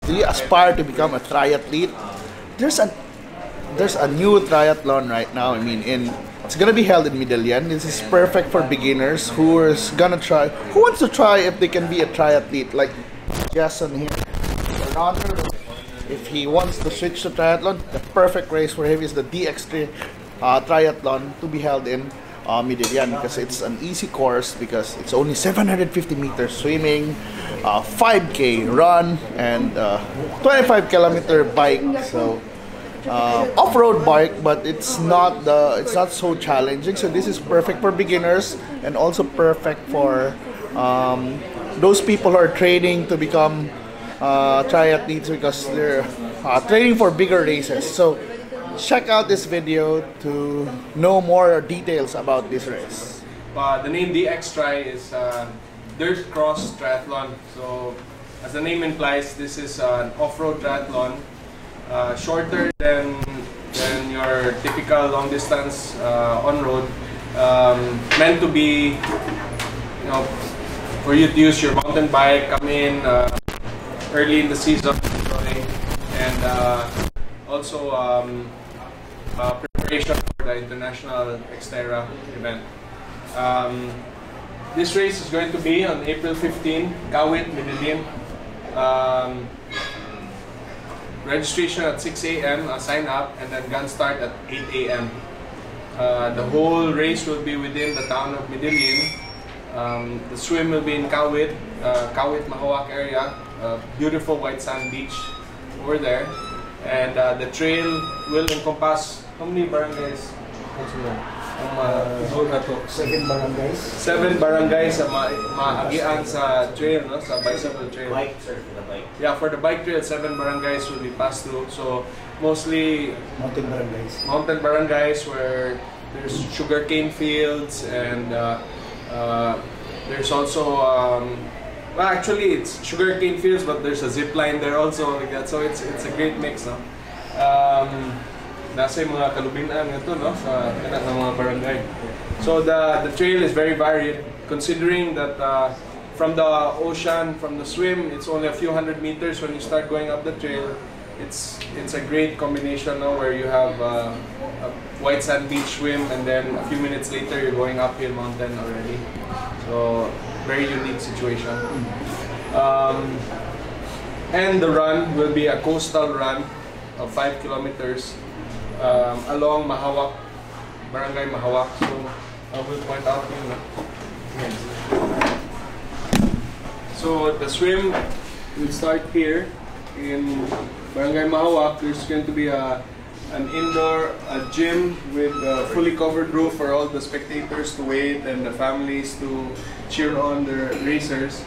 Do you aspire to become a triathlete? There's a new triathlon right now. I mean, it's gonna be held in Medellin. This is perfect for beginners who wants to try if they can be a triathlete, like Jason here. If he wants to switch to triathlon, the perfect race for him is the DX3 triathlon to be held in Medellin, because it's an easy course, because it's only 750 meters swimming, 5K run, and 25-kilometer bike. So off-road bike, but it's not so challenging. So this is perfect for beginners, and also perfect for those people who are training to become triathletes, because they're training for bigger races. So check out this video to know more details about this race. The name DX Tri is Dirt Cross Triathlon. So as the name implies, this is an off-road triathlon, shorter than your typical long distance on-road, meant to be, for you to use your mountain bike, come in early in the season, and also preparation for the international Xterra event. This race is going to be on April 15, Kawit, Medellin. Registration at 6 a.m. Sign up, and then gun start at 8 a.m. The whole race will be within the town of Medellin. The swim will be in Kawit, Mahawak area. Beautiful white sand beach over there. And the trail will encompass how many barangays? 7 barangays. 7 barangays sa maagian sa trail, no? Sa bicycle trail. Bike, sir, for the bike. Yeah, for the bike trail, 7 barangays will be passed through. So mostly Mountain barangays. Mountain barangays where there's sugarcane fields, and there's also well, actually it's sugarcane fields, but there's a zip line there also, like that. So it's a great mix, no? Nasa yung mga kalubingan ito, no, sa mga barangay. So the trail is very varied, considering that from the ocean, from the swim, it's only a few hundred meters. When you start going up the trail, it's a great combination, no, where you have a white sand beach swim, and then a few minutes later you're going uphill mountain already. So very unique situation. And the run will be a coastal run of 5 kilometers along Mahawak, Barangay Mahawak. So I will point out here. So the swim will start here in Barangay Mahawak. There's going to be an indoor gym with a fully covered roof for all the spectators to wait and the families to cheer on the racers.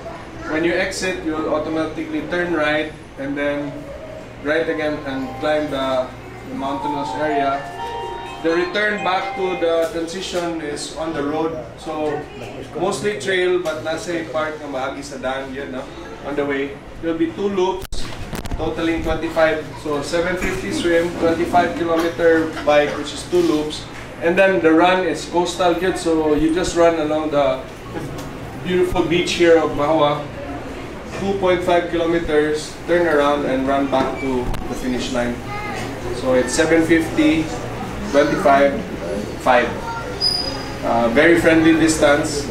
When you exit, you'll automatically turn right, and then right again and climb the mountainous area. The return back to the transition is on the road, so mostly trail, but nasa part ng bahagi sa daan yun, no? On the way. There will be 2 loops, totaling 25, so 750 swim, 25-kilometer bike, which is 2 loops, and then the run is coastal yun, so you just run along the beautiful beach here of Mahawak, 2.5 kilometers, turn around and run back to the finish line. So it's 750, 25, 5. Very friendly distance,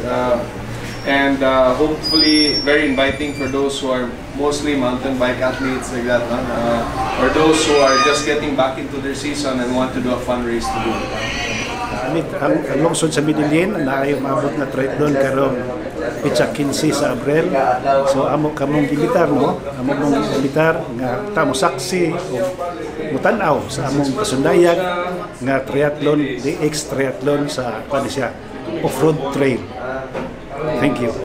and hopefully very inviting for those who are mostly mountain bike athletes, like that, or those who are just getting back into their season and want to do a fun race to do. Ang lungsod sa Medellin na ay maabot na triathlon karong pitsa 15 sa Abril. So amo kamong gibitar, no? Amo mong gibitar nga tamo saksi o mutanaw sa among pasundayag nga triathlon, DX triathlon sa panisya off-road trail. Thank you.